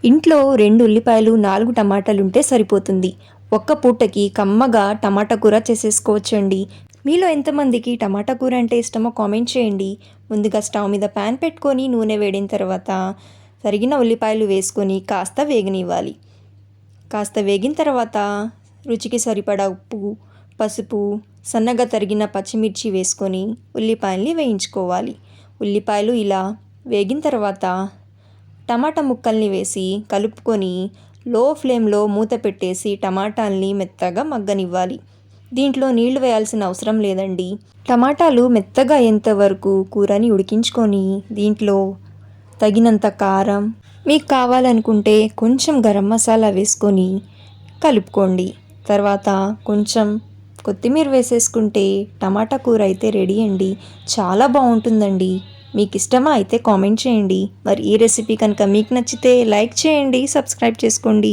ఇంట్లో 2 ఉల్లిపాయలు, 4 టమాటాలుంటే సరిపోతుంది. ఒక్క పూటకి కమ్మగా టమాటా కూర చేసేసుకోవచ్చండి. మీలో ఎంతమందికి టమాటా కూర అంటే ఇష్టమో కామెంట్ చేయండి. ముందుగా స్టవ్ మీద ప్యాన్ పెట్టుకొని నూనె వేడిన తర్వాత తరిగిన ఉల్లిపాయలు వేసుకొని కాస్త వేగనివ్వాలి. కాస్త వేగిన తర్వాత రుచికి సరిపడా ఉప్పు, పసుపు, సన్నగా తరిగిన పచ్చిమిర్చి వేసుకొని ఉల్లిపాయల్ని వేయించుకోవాలి. ఉల్లిపాయలు ఇలా వేగిన తర్వాత టమాటా ముక్కల్ని వేసి కలుపుకొని లో ఫ్లేమ్లో మూత పెట్టేసి టమాటాల్ని మెత్తగా మగ్గనివ్వాలి. దీంట్లో నీళ్లు వేయాల్సిన అవసరం లేదండి. టమాటాలు మెత్తగా అయ్యేంత వరకు కూరని ఉడికించుకొని దీంట్లో తగినంత కారం, మీకు కావాలనుకుంటే కొంచెం గరం మసాలా వేసుకొని కలుపుకోండి. తర్వాత కొంచెం కొత్తిమీర వేసేసుకుంటే టమాటా కూర అయితే రెడీ అండి. చాలా బాగుంటుందండి. మీకు ఇష్టమా అయితే కామెంట్ చేయండి. మరి ఈ రెసిపీ కనుక మీకు నచ్చితే లైక్ చేయండి, సబ్స్క్రైబ్ చేసుకోండి.